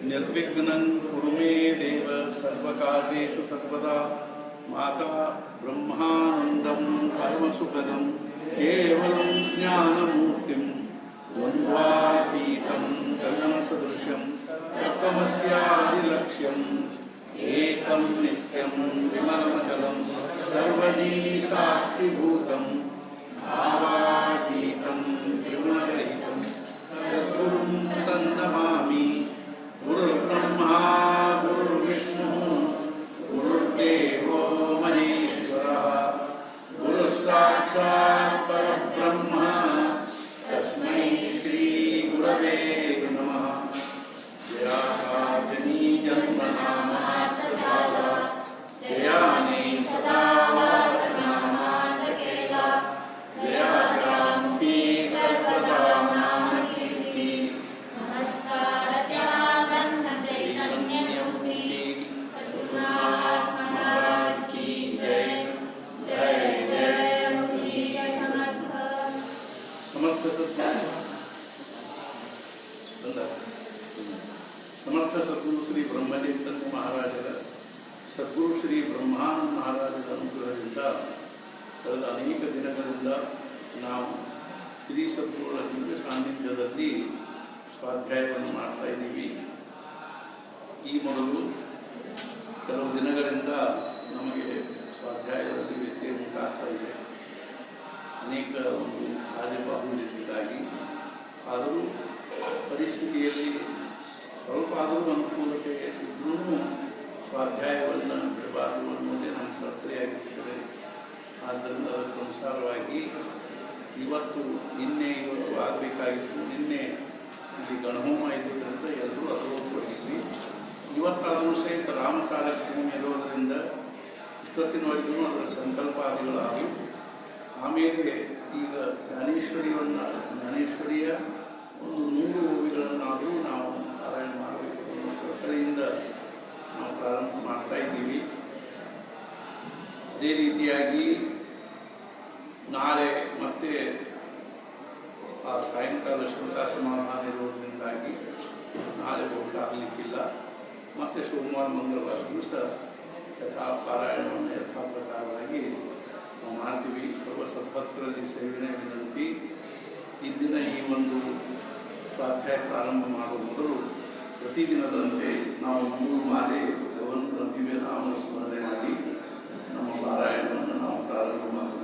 निर्विघ्नं कुरु मे देव सर्वकार्येषु सर्वदा माता ब्रह्मानन्दं परमसुखदं केवलं ज्ञानमूर्तिं द्वन्द्वातीतं गगनसदृशं तत्त्वमस्यादिलक्ष्यम् एकं नित्यं विमलमचलं सर्वदी साक्षिभूतं भावातीतं त्रिगुणरहितं सद्गुरुं तन्नमामि। गुरुर्ब्रह्मा गुरुर्विष्णुः गुरुर्देवो महेश्वरः गुरुः साक्षात् परब्रह्म तस्मै श्री गुरवे नमः। जयाजनी जन्मनामा तथावा जयाने सदा वासनामानकेला जया जानकी सर्वदा नाम कीर्ति नमस्कारत्या ब्रह्म चैतन्यरूपी सद्गुरुनाथ महाराज की जय। जय जय योगीय समर्थ समर्थ सद्गुरु ಶ್ರೀ ಬ್ರಹ್ಮಚೈತನ್ಯ ಮಹಾರಾಜರ ಸದ್ಗುರು ಶ್ರೀ ಬ್ರಹ್ಮಾನಂದ ಮಹಾರಾಜರ ಅನುಗ್ರಹದಿಂದ ಕಳೆದ ಅನೇಕ ದಿನಗಳಿಂದ ನಾವು ಶ್ರೀ ಸದ್ಗುರುಗಳ ದಿವ್ಯ ಸಾನ್ನಿಧ್ಯದಲ್ಲಿ ಸ್ವಾಧ್ಯಾಯವನ್ನು ಮಾಡ್ತಾ ಇದ್ದೀವಿ. ಈ ಮೊದಲು ಕೆಲವು ದಿನಗಳಿಂದ ನಮಗೆ ಸ್ವಾಧ್ಯಾಯದಲ್ಲಿ ವ್ಯತ್ಯಯ ಉಂಟಾಗ್ತಾ ಇದೆ. ಅನೇಕ ಒಂದು ಕಾರ್ಯಬಾಹುಳ್ಯದಿಂದಾಗಿ ಆದರೂ ಪರಿಸ್ಥಿತಿಯಲ್ಲಿ ಸ್ವಲ್ಪ ಆದರೂ ಅನುಕೂಲತೆ ಇದ್ರೂ ಸ್ವಾಧ್ಯಾಯವನ್ನು ಬಿಡಬಾರದು ಅನ್ನೋದೇ ನಮ್ಮ ಪ್ರಕ್ರಿಯೆಯಾಗಿರ್ತದೆ. ಆದ್ದರಿಂದ ಅದಕ್ಕನುಸಾರವಾಗಿ ಇವತ್ತು ಆಗಬೇಕಾಗಿತ್ತು. ನಿನ್ನೆ ಇಲ್ಲಿ ಗಣಹೋಮ ಇದ್ದುದರಿಂದ ಎಲ್ಲರೂ ಅದರೊಟ್ಟಿದ್ವಿ. ಇವತ್ತಾದರೂ ಸಹಿತ ರಾಮ ಕಾರ್ಯಕ್ರಮ ಇರೋದರಿಂದ ಇಷ್ಟೊತ್ತಿನವರೆಗೂ ಅದರ ಸಂಕಲ್ಪಾದಿಗಳಾದವು. ಆಮೇಲೆ ಈಗ ಜ್ಞಾನೇಶ್ವರಿಯ ಒಂದು 100 ಓವಿಗಳನ್ನಾದರೂ ನಾವು ಪಾರಾಯಣ ಮಾಡಬೇಕು ಅನ್ನೋ ಕಡೆಯಿಂದ ನಾವು ಪ್ರಾರಂಭ ಮಾಡ್ತಾ ಇದ್ದೀವಿ. ಅದೇ ರೀತಿಯಾಗಿ ನಾಳೆ ಮತ್ತೆ ಆ ಸಾಯಂಕಾಲ ಶಂಕಾ ಸಮಾಧಾನ ಇರೋದ್ರಿಂದಾಗಿ ನಾಳೆ ಬಹುಶಃ ಆಗಲಿಕ್ಕಿಲ್ಲ. ಮತ್ತು ಸೋಮವಾರ ಮಂಗಳವಾರ ದಿವಸ ಯಥಾ ಪಾರಾಯಣವನ್ನು ಯಥಾ ಪ್ರಕಾರವಾಗಿ ನಾವು ಮಾಡ್ತೀವಿ. ಸರ್ವ ಸದ್ಭಕ್ತರಲ್ಲಿ ಸೇವನೆ ವಿನಂತಿ. ಇಂದಿನ ಈ ಒಂದು ಸ್ವಾಧ್ಯಾಯ ಪ್ರಾರಂಭ ಮಾಡುವ ಮೊದಲು ಪ್ರತಿದಿನದಂತೆ ನಾವು 3 ಮಾಲೆ ಭಗವಂತನ ದಿವ್ಯ ನಾಮ ಸ್ಮರಣೆ ಮಾಡಿ ನಮ್ಮ ಪಾರಾಯಣವನ್ನು ನಾವು ಪ್ರಾರಂಭ ಮಾಡೋಣ.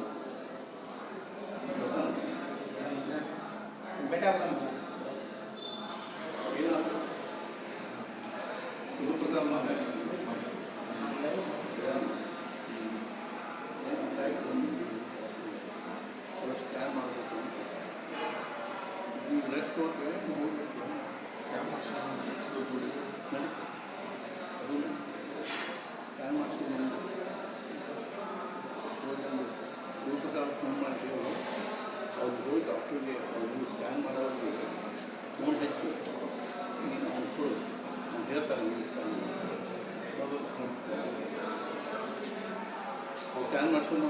ಸ್ಕ್ಯಾನ್ ಮಾಡಿಸ್ಕೊಂಡು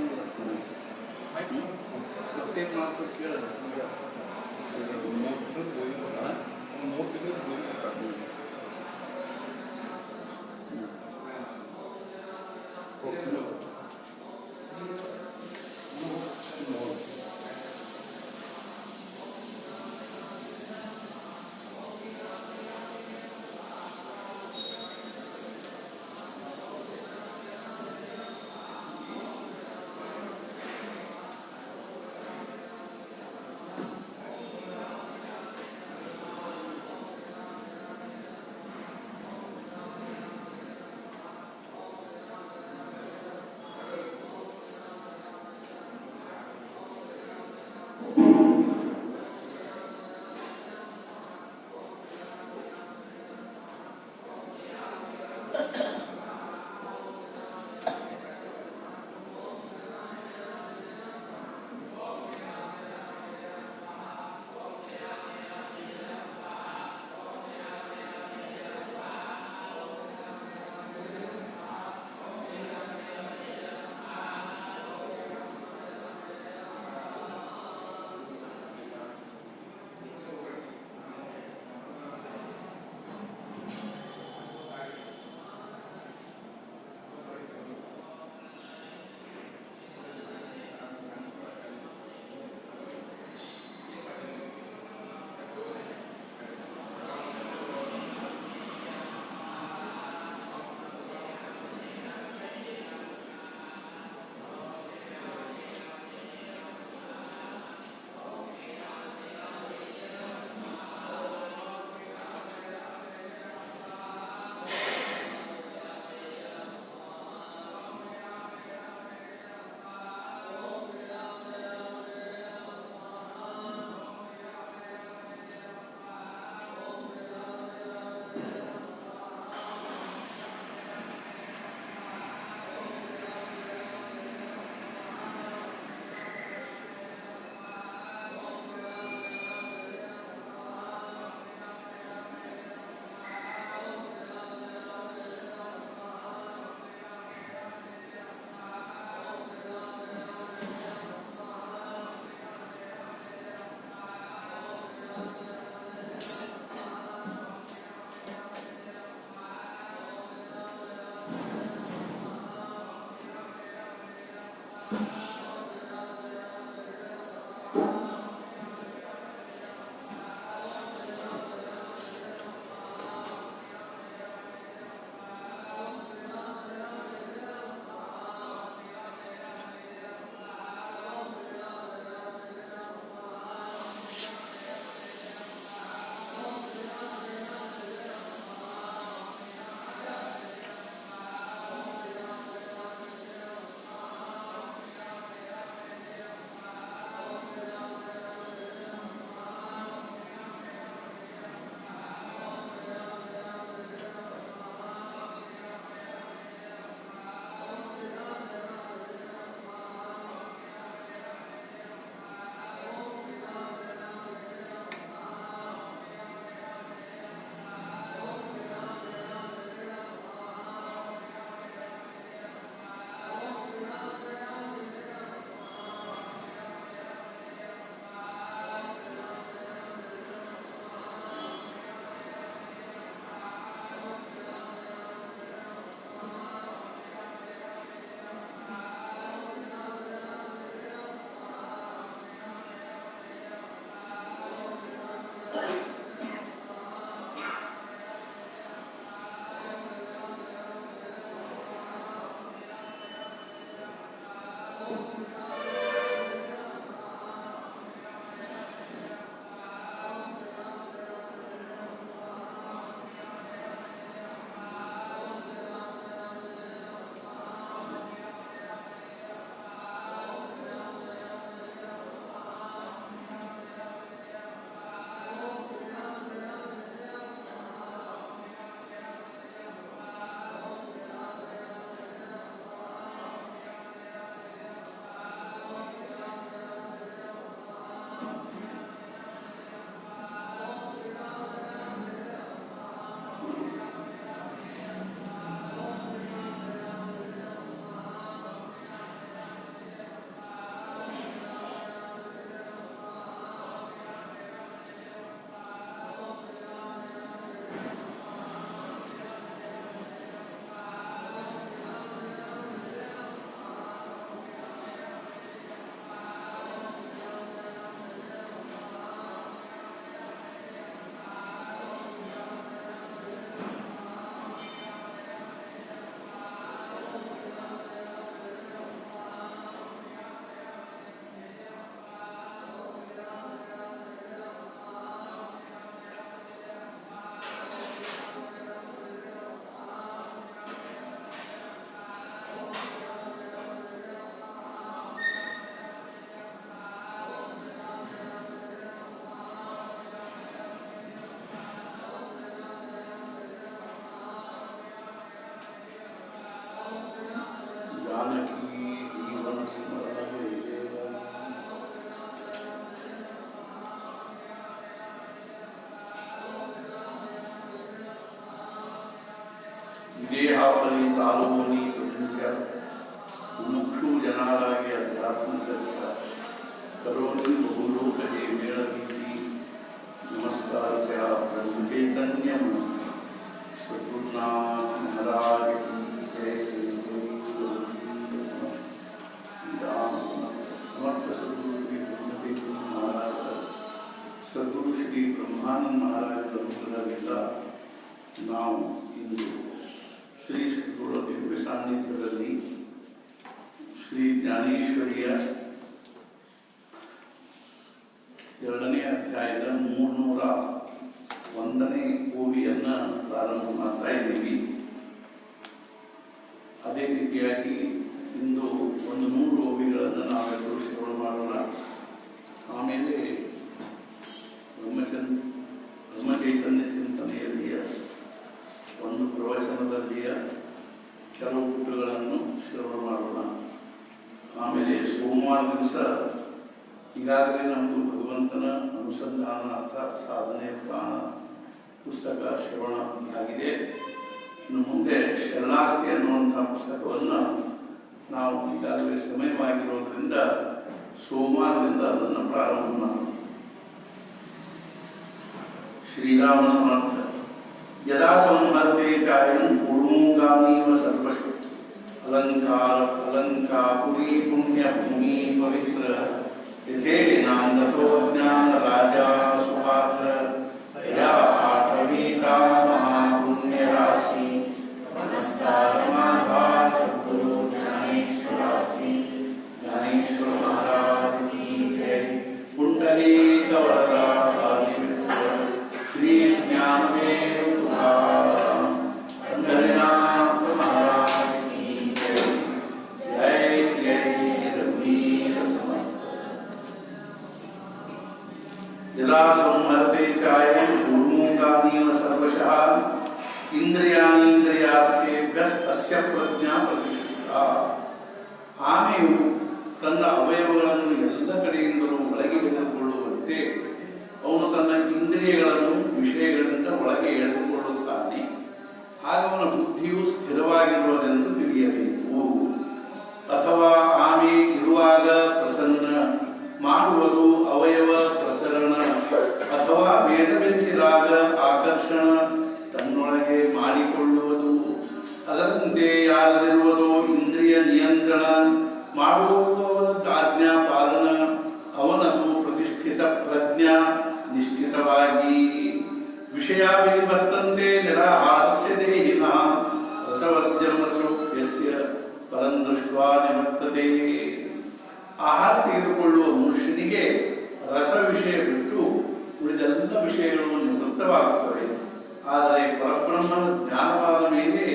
ಪ್ರತ್ಯೇಕ ಮಾಡ್ಕೊಂಡು ಕೇಳೋದು ದೇಹಾಫಲಿತಾಲುಮೋನಿ ಪ್ರಪಂಚ ಮುಕ್ಷು ಜನಾರಾಗಿ ಅಧ್ಯಾತ್ಮ ಚರಿತ ಕರೋನಿ ಬಹುಲೋಕಜೆ ಮೇಳವೀತಿ ನಮಸ್ಕಾರತ್ಯ ಪ್ರಭು ಚೈತನ್ಯ ಮೂರ್ತಿ ಸದ್ಗುರುನಾಥ ಮಹಾರಾಜ की जय समर्थ सद्गुरु श्री ब्रह्मदेव महाराज सद्गुरु श्री ब्रह्मानंद महाराज ಅನುಗ್ರಹದಿಂದ ನಾವು ಇಂದು ಶ್ರೀ ಸದ್ಗುರು ದಿವ್ಯ ಸಾನ್ನಿಧ್ಯದಲ್ಲಿ ಶ್ರೀ ಜ್ಞಾನೇಶ್ವರಿಯ 2ನೇ ಅಧ್ಯಾಯದ 301ನೇ ಓವಿಯನ್ನು ಪ್ರಾರಂಭ ಮಾಡ್ತಾ ಇದ್ದೀವಿ. ಅದೇ ರೀತಿಯಾಗಿ ಇಂದು ಒಂದು 100 ಓವಿಗಳನ್ನು ನಾವೆಲ್ಲರೂ ಶ್ರವಣ ಮಾಡೋಣ. ಆಮೇಲೆ ಬ್ರಹ್ಮಚೈತನ್ಯ ಚಿಂತನೆಯಲ್ಲಿಯ ಒಂದು ಪ್ರವಚನದಲ್ಲಿಯ ಕೆಲವು ಪುಟಗಳನ್ನು ಶ್ರವಣ ಮಾಡೋಣ. ಆಮೇಲೆ ಸೋಮವಾರ ದಿವಸ ಈಗಾಗಲೇ ನಮ್ಮದು ಭಗವಂತನ ಅನುಸಂಧಾನ ಅರ್ಥಾತ್ ಸಾಧನೆ ಪ್ರಾಣ ಪುಸ್ತಕ ಶ್ರವಣ ಆಗಿದೆ. ಇನ್ನು ಮುಂದೆ ಶರಣಾಗತಿ ಅನ್ನುವಂಥ ಪುಸ್ತಕವನ್ನು ನಾವು ಈಗಾಗಲೇ ಸಮಯವಾಗಿರೋದ್ರಿಂದ ಸೋಮವಾರದಿಂದ ಅದನ್ನು ಪ್ರಾರಂಭ ಮಾಡೋಣ. ಶ್ರೀರಾಮ ಸಮರ್ಥ. ಯದಾ ಸಂಹರ್ತೆ ಚಾಯಂ ಕೂರ್ಮೋಗಾಮೀವ ಸರ್ವಶಕ್ತಿ. ಅಲ अलंकार अलंकापुरी पुण्यभूमि पवित्र इथे नांदतो ज्ञान राजा सुपात्र या आठवीता महापुण्य राशि नमस्कार माता सद्गुरु ज्ञानेश्वरासी ज्ञानेश्वर महाराज की जय। कुंडलीक वरदा श्री ज्ञानदेव तुकाराम पंढरीनाथ महाराज की जय। जय जय रघुवीर समर्थ। यदा संहरते चायं पूर्वोकानीव सर्वशः इंद्रियाणीಂದ್ರಿಯಾರ್ಥೇಭ್ಯಸ್ಯ ಪ್ರಜ್ಞಾ ಪ್ರತಿಷ್ಠಿತಾ। ಆಮೆಯು ತನ್ನ ಅವಯವಗಳನ್ನು ಎಲ್ಲ ಕಡೆಯಿಂದಲೂ ಒಳಗೆ ಎಳೆದುಕೊಳ್ಳುವಂತೆ ಅವನು ತನ್ನ ಇಂದ್ರಿಯಗಳನ್ನು ವಿಷಯಗಳಿಂದ ಒಳಗೆ ಎಳೆದುಕೊಳ್ಳುತ್ತಾನೆ. ಆಗ ಅವನ ಬುದ್ಧಿಯು ಸ್ಥಿರವಾಗಿರುವುದೆಂದು ತಿಳಿಯಬೇಕು. ಅಥವಾ ಆಮೆ ಇರುವಾಗ ಪ್ರಸನ್ನ ಮಾಡುವುದು ಅವಯವ ಪ್ರಸರಣ, ಅಥವಾ ಬೇಡವೆನಿಸಿದಾಗ ಆಕರ್ಷಣ ತನ್ನೊಳಗೆ ಮಾಡಿಕೊಳ್ಳುವುದು. ಅದರಂತೆ ಯಾರದಿರುವುದೋ ಇಂದ್ರಿಯ ನಿಯಂತ್ರಣ ಮಾಡುವುದು ಅವನ ಆಜ್ಞಾ ಪಾಲನ, ಅವನದು ಪ್ರತಿಷ್ಠಿತ ಪ್ರಜ್ಞಾ ನಿಶ್ಚಿತವಾಗಿ. ವಿಷಯಾಭಿವರ್ತಂತೆ ನಿರಾಹಾರಸ್ಯ ದೇಹಿನಃ ರಸವರ್ಜ್ಯಂ ರಸೋಪ್ಯಸ್ಯ ಪರಂ ದೃಷ್ಟ್ವಾ ನಿವರ್ತತೆ. ಆಹಾರ ತೆಗೆದುಕೊಳ್ಳುವ ಮನುಷ್ಯನಿಗೆ ರಸ ವಿಷಯ ಬಿಟ್ಟು ಉಳಿದೆಲ್ಲ ವಿಷಯಗಳು ನಿವೃತ್ತವಾಗುತ್ತವೆ. ಆದರೆ ಪರಬ್ರಹ್ಮನ ಜ್ಞಾನವಾದ ಮೇಲೆ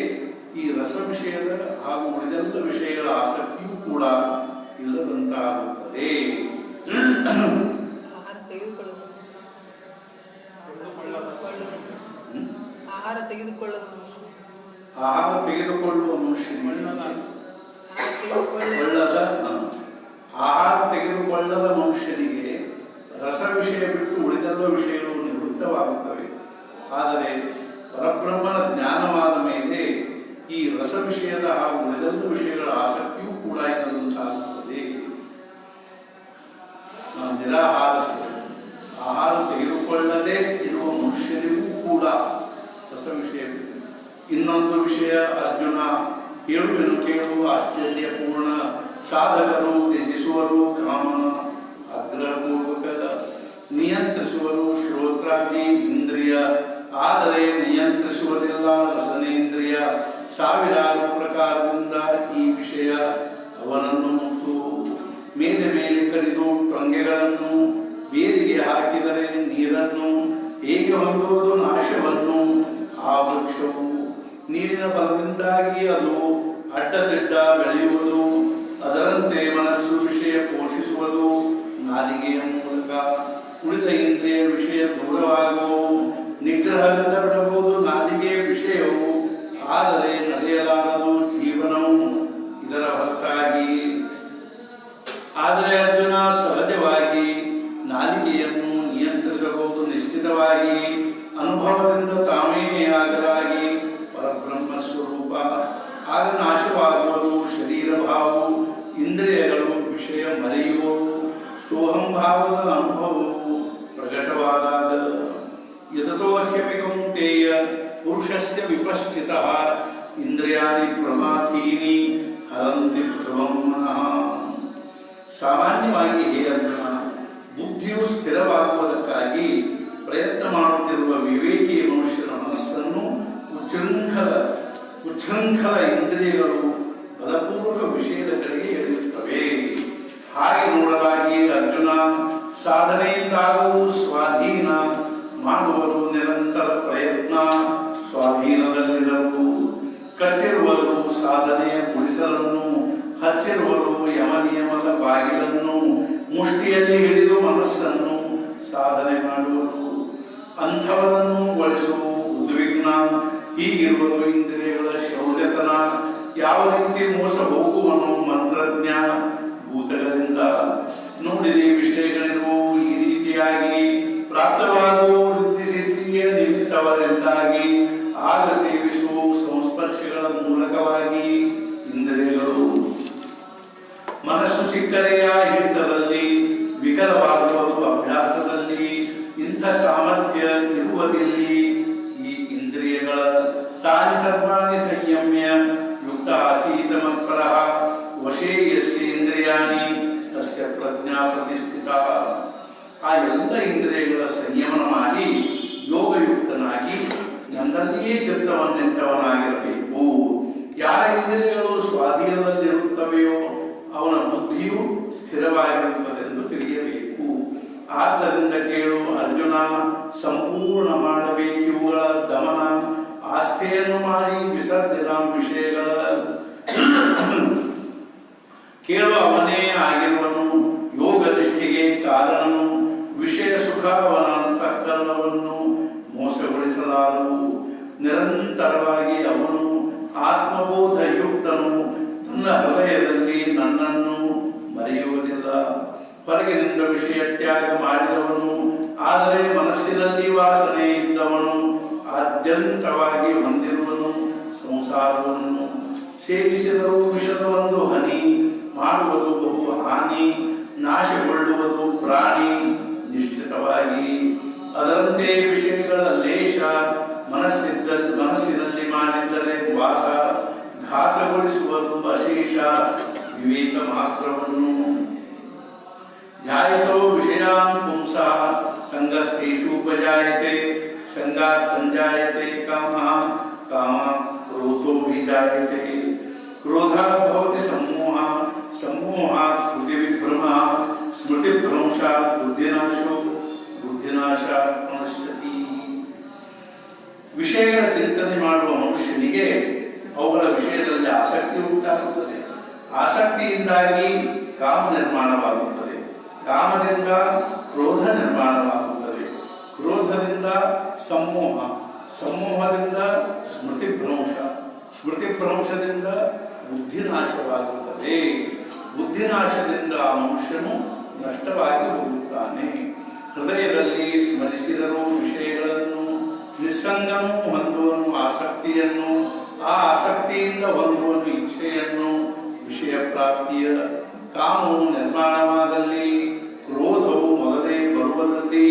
ಈ ರಸ ವಿಷಯದ ಹಾಗೂ ಉಳಿದೆಲ್ಲ ವಿಷಯಗಳ ಆಸಕ್ತಿಯೂ ಕೂಡ ಇಲ್ಲದಂತಾಗುತ್ತದೆ. ಆಹಾರ ತೆಗೆದುಕೊಳ್ಳುವ ಮನುಷ್ಯನಿಗೆ ಆಹಾರ ತೆಗೆದುಕೊಳ್ಳದ ಮನುಷ್ಯನಿಗೆ ರಸ ವಿಷಯ ಬಿಟ್ಟು ಉಳಿದೆಲ್ಲ ವಿಷಯಗಳು ನಿವೃತ್ತವಾಗುತ್ತವೆ. ಆದರೆ ಪರಬ್ರಹ್ಮನ ಜ್ಞಾನವಾದ ಮೇಲೆ ಈ ರಸ ವಿಷಯದ ಹಾಗೂ ಉಳಿದೆಲ್ಲ ವಿಷಯಗಳ ಆಸಕ್ತಿಯೂ ಕೂಡ ಇಲ್ಲದಂತಾಗುತ್ತದೆ. ನಿರಾಹಾರಸ್ಯ ಆಹಾರ ತೆಗೆದುಕೊಳ್ಳದೆ ಇರುವ ಮನುಷ್ಯನಿಗೂ ಕೂಡ ರಸ ವಿಷಯ. ಇನ್ನೊಂದು ವಿಷಯ ಅರ್ಜುನ ಹೇಳುವೆನು ಕೇಳು, ಆಶ್ಚರ್ಯಪೂರ್ಣ. ಸಾಧಕರು ತ್ಯಜಿಸುವರು ಕಾಮನ ಆಗ್ರಹಪೂರ್ವಕ, ನಿಯಂತ್ರಿಸುವರು ಶ್ರೋತ್ರಾದಿ ಇಂದ್ರಿಯ, ಆದರೆ ನಿಯಂತ್ರಿಸುವುದಿಲ್ಲ ರಸನೇಂದ್ರಿಯ. ಸಾವಿರಾರು ಪ್ರಕಾರದಿಂದ ಈ ವಿಷಯ ಅವನನ್ನು ಮುಟ್ಟು ಮೇಲೆ ಮೇಲೆ ಕಡಿದು ಟೊಂಗೆಗಳನ್ನು ಬೇರಿಗೆ ಹಾಕಿದರೆ ನೀರನ್ನು ಹೇಗೆ ಹೊಂದುವುದು ನಾಶವನ್ನು. ಆ ವೃಕ್ಷವು ನೀರಿನ ಬಲದಿಂದಾಗಿ ಅದು ಅಡ್ಡದಿಡ್ಡ ಬೆಳೆಯುವುದು. ಅದರಂತೆ ಮನಸ್ಸು ವಿಷಯ ಪೋಷಿಸುವುದು ನಾಲಿಗೆಯ ಮೂಲಕ. ಉಳಿದ ಇಂದ್ರಿಯ ವಿಷಯ ದೂರವಾಗುವು. ನಿಗ್ರಹದಿಂದ ಬಿಡಬಹುದು ನಾಲಿಗೆಯ ವಿಷಯವು, ಆದರೆ ನಡೆಯಲಾರದು ಜೀವನವು ಇದರ ಹೊರತಾಗಿ. ಆದರೆ ಅರ್ಜುನ ಸಹಜವಾಗಿ ನಾಲಿಗೆಯನ್ನು ನಿಯಂತ್ರಿಸಬಹುದು ನಿಶ್ಚಿತವಾಗಿ. ಅನುಭವದಿಂದ ತಾವೇ ಆಗಲಾಗಿ ಪರಬ್ರಹ್ಮ ಸ್ವರೂಪ. ಆಗ ನಾಶವಾಗುವುದು ಶರೀರ ಭಾವವು, ಇಂದ್ರಿಯಗಳು ವಿಷಯ ಮರೆಯುವವು. ಸೋಹಂಭಾವದ ಅನುಭವವು ಪ್ರಕಟವಾದಾಗ. ಯತತೋಹ್ಯಪಿ ಕೌಂತೇಯ ಪುರುಷಸ್ಯ ವಿಪಶ್ಚಿತಃ ಇಂದ್ರಿಯಾಣಿ ಪ್ರಮಾಥೀನಿ ಹರಂತಿ ಧ್ರುವಂ ಮನಃ. ಸಾಮಾನ್ಯವಾಗಿ ಹೇ ಅರ್ಜುನ, ಬುದ್ಧಿಯು ಸ್ಥಿರವಾಗುವುದಕ್ಕಾಗಿ ಪ್ರಯತ್ನ ಮಾಡುತ್ತಿರುವ ವಿವೇಕಿ ಮನುಷ್ಯನ ಮನಸ್ಸನ್ನು ಉಚ್ಛೃಂಖಲ ಇಂದ್ರಿಯಗಳು ಬಲಪೂರ್ವಕ ವಿಷಯದ ಕಡೆಗೆ ಎಳೆಯುತ್ತವೆ. ಹಾಗೆ ನೋಡಲಾಗಿ ಅರ್ಜುನ ಸಾಧನೆಯಿಂದಾಗುವ ಸ್ವಾಧೀನ ಮಾಡುವುದು ನಿರಂತರ ಪ್ರಯತ್ನ. ಸ್ವಾಧೀನದಲ್ಲಿರಲು ಕಟ್ಟಿರುವರು ಸಾಧನೆಯ ಗುಡಿಸಲನ್ನು, ಹಚ್ಚಿರುವರು ಯಮ ನಿಯಮದ ಬಾಗಿಲನ್ನು, ಮುಷ್ಟಿಯಲ್ಲಿ ಹಿಡಿದು ಮನಸ್ಸನ್ನು ಸಾಧನೆ ಮಾಡುವರು. ಅಂಥವರನ್ನು ಒಳಿಸುವ ಉದ್ವಿಗ್ನ. ಹೀಗಿರುವುದು ಇಂದ್ರಿಯಗಳ ಶೌರ್ಯತನ. ಯಾವ ರೀತಿ ಮೋಸ ಹೋಗುವನು ಮಂತ್ರಜ್ಞ ಭೂತಗಳಿಂದ. ನೋಡಿರಿ, ವಿಷಯಗಳಿರುವವು ಈ ರೀತಿಯಾಗಿ ಪ್ರಾಪ್ತವಾಗುವ ವೃದ್ಧಿಸಿದ್ಧಿಯ ನಿಮಿತ್ತವಾದಿಂದಾಗಿ. ಆಗ ಸೇವಿಸುವ ಸಂಸ್ಪರ್ಶಗಳ ಮೂಲಕವಾಗಿ ಇಂದ್ರಿಯಗಳು. ಮನಸ್ಸು ಸಿಕ್ಕರೆಯ ಹಿಡಿತದಲ್ಲಿ, ವಿಕಲವಾಗುವುದು ಅಭ್ಯಾಸದಲ್ಲಿ. ಇಂಥ ಸಾಮರ್ಥ್ಯ ಇರುವುದಿಲ್ಲಿ ಈ ಇಂದ್ರಿಯಗಳ. ತಾನಿ ಸರ್ವಾಣಿ ಸಂಯಮ್ಯ ಯುಕ್ತ ಆಸೀತ ಮಕ್ಕಳ ತನ್ನಿಯೇ ಚಿತ್ತವನ್ನಿಟ್ಟವನಾಗಿರಬೇಕು. ಯಾರ ಇಂದ್ರಿಯಗಳು ಸ್ವಾಧೀನದಲ್ಲಿರುತ್ತವೆಯೋ ಅವನ ಬುದ್ಧಿಯು ಸ್ಥಿರವಾಗಿರುತ್ತದೆಂದು ತಿಳಿಯಬೇಕು. ಆದ್ದರಿಂದ ಕೇಳು ಅರ್ಜುನ, ಸಂಪೂರ್ಣ ಮಾಡಬೇಕಿವುಗಳ ದಮನ, ಆಸ್ಥೆಯನ್ನು ಮಾಡಿ ವಿಸರ್ಜನ ವಿಷಯಗಳ ಕೇಳು ಅವನೇ ಆಗಿರುವನು, ಯೋಗ ನಿಷ್ಠೆಗೆ ಕಾರಣನು, ವಿಷಯ ಸುಖ ಅವನ ಅಂತಃಕರಣವನ್ನು ಮೋಸಗೊಳಿಸಲಾರವು. ನಿರಂತರವಾಗಿ ಅವನು ಆತ್ಮಬೋಧಯುಕ್ತನು, ತನ್ನ ಹೃದಯದಲ್ಲಿ ನನ್ನನ್ನು ಮರೆಯುವುದಿಲ್ಲ. ಹೊರಗಿನಿಂದ ವಿಷಯ ತ್ಯಾಗ ಮಾಡಿದವನು, ಆದರೆ ಮನಸ್ಸಿನಲ್ಲಿ ವಾಸನೆ ಇದ್ದವನು ಆದ್ಯಂತವಾಗಿ ಹೊಂದಿರುವನು ಸಂಸಾರವನ್ನು. ಸೇವಿಸಿದರೂ ವಿಷದ ಒಂದು ಹನಿ, ಮಾಡುವುದು ಬಹು ಹಾನಿ, ನಾಶಗೊಳ್ಳುವುದು ಪ್ರಾಣಿ ನಿಶ್ಚಿತವಾಗಿ. ಅದರಂತೆ ವಿಷಯಗಳ ಲೇಷ ಮನಸ್ಸಿನಲ್ಲಿ ಮಾಡಿದ್ದರೆ ವಾಸ, ಘಾತಗೊಳಿಸುವುದು ಅಶೇಷ ವಿವೇಕ ಮಾತ್ರವನ್ನು. ಧ್ಯಾಯತೋ ವಿಷಯಾನ್ ಪುಂಸಃ ಸಂಗಸ್ತೇಷು ಉಪಜಾಯತೆ, ಸಂಗಾತ್ ಸಂಜಾಯತೆ ಕಾಮಃ, ಕಾಮಾತ್ ಕ್ರೋಧೋ ವಿಜಾಯತೆ, ಕ್ರೋಧಾತ್ ಭವತಿ ಸಮೋಹಃ, ಸಮೋಹಾತ್ ಸ್ಮೃತಿ ವಿಭ್ರಮಃ, ಸ್ಮೃತಿ ಭ್ರಂಶಾತ್ ಬುದ್ಧಿನಾಶೋ, ಬುದ್ಧಿನಾಶಾತ್ ಪ್ರಣಶ್ಯತಿ. ವಿಷಯಗಳ ಚಿಂತನೆ ಮಾಡುವ ಮನುಷ್ಯನಿಗೆ ಅವುಗಳ ವಿಷಯದಲ್ಲಿ ಆಸಕ್ತಿ ಉಂಟಾಗುತ್ತದೆ. ಆಸಕ್ತಿಯಿಂದಾಗಿ ಕಾಮ ನಿರ್ಮಾಣವಾಗುತ್ತದೆ, ಕಾಮದಿಂದ ಕ್ರೋಧ ನಿರ್ಮಾಣವಾಗುತ್ತದೆ, ಕ್ರೋಧದಿಂದ ಸಮೋಹ, ಸಮೋಹದಿಂದ ಸ್ಮೃತಿಭ್ರಂಶ, ಸ್ಮೃತಿಭ್ರಂಶದಿಂದ ಬುದ್ಧಿನಾಶವಾಗುತ್ತದೆ, ಬುದ್ಧಿನಾಶದಿಂದ ಆ ಮನುಷ್ಯನು ನಷ್ಟವಾಗಿ ಹೋಗುತ್ತಾನೆ. ಹೃದಯದಲ್ಲಿ ಸ್ಮರಿಸಿದರೂ ವಿಷಯಗಳನ್ನು ನಿಸ್ಸಂಗನೂ ಹೊಂದುವನು ಆಸಕ್ತಿಯನ್ನು, ಆ ಆಸಕ್ತಿಯಿಂದ ಹೊಂದುವನು ಇಚ್ಛೆಯನ್ನು. ವಿಷಯ ಪ್ರಾಪ್ತಿಯ ಕಾಮವು ನಿರ್ಮಾಣವಾದಲ್ಲಿ, ಕ್ರೋಧವು ಮೊದಲೇ ಬರುವುದಲ್ಲಿ,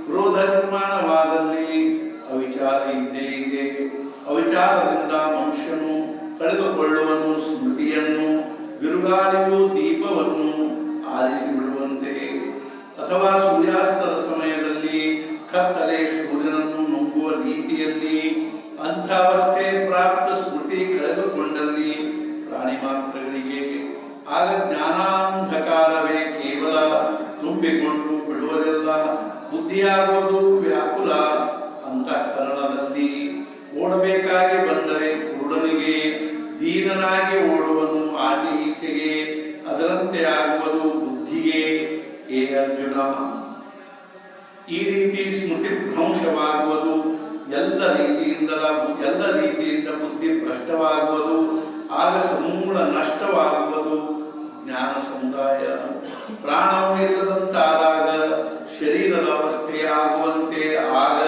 ಕ್ರೋಧ ನಿರ್ಮಾಣವಾದಲ್ಲಿ ಅವಿಚಾರ ಇದ್ದೇ ಇದೆ. ಅವಿಚಾರದಿಂದ ಮನುಷ್ಯನು ಕಳೆದುಕೊಳ್ಳುವನು ಸ್ಮೃತಿಯನ್ನು, ಬಿರುಗಾಳಿಯು ದೀಪವನ್ನು ಆರಿಸಿ ಬಿಡುವಂತೆ, ಅಥವಾ ಸೂರ್ಯಾಸ್ತದ ಸಮಯದಲ್ಲಿ ಕತ್ತಲೆ ಸೂರ್ಯನನ್ನು ನುಂಗುವ ರೀತಿಯಲ್ಲಿ ಅಂಥ ಅವಸ್ಥೆ ಪ್ರಾಪ್ತ ಸ್ಮೃತಿ ಕಳೆದುಕೊಂಡಲ್ಲಿ ಪ್ರಾಣಿ ಮಾತ್ರಗಳಿಗೆ ಆಗ ಜ್ಞಾನಾಂಧಕಾರವೇ ಕೇವಲ ತುಂಬಿಕೊಂಡು ಬಿಡುವುದಿಲ್ಲ. ಬುದ್ಧಿಯಾಗುವುದು ವ್ಯಾಕುಲ ಅಂತಃಕರಣದಲ್ಲಿ. ಓಡಬೇಕಾಗಿ ಬಂದರೆ ಕುರುಡನಿಗೆ, ದೀನನಾಗಿ ಓಡುವನು ಆಚೆ ಈಚೆಗೆ, ಅದರಂತೆ ಆಗುವುದು ಬುದ್ಧಿಗೆ. ಏ ಅರ್ಜುನ, ಈ ರೀತಿ ಸ್ಮೃತಿ ಭ್ರಂಶವಾಗುವುದು, ಎಲ್ಲ ರೀತಿಯಿಂದ ಬುದ್ಧಿ ಭ್ರಷ್ಟವಾಗುವುದು, ಆಗ ಸಮೂಲ ನಷ್ಟವಾಗುವುದು ಜ್ಞಾನ ಸಮುದಾಯ. ಪ್ರಾಣವು ಇಲ್ಲದಂತಾದಾಗ ಶರೀರದ ಅವಸ್ಥೆ ಆಗುವಂತೆ, ಆಗ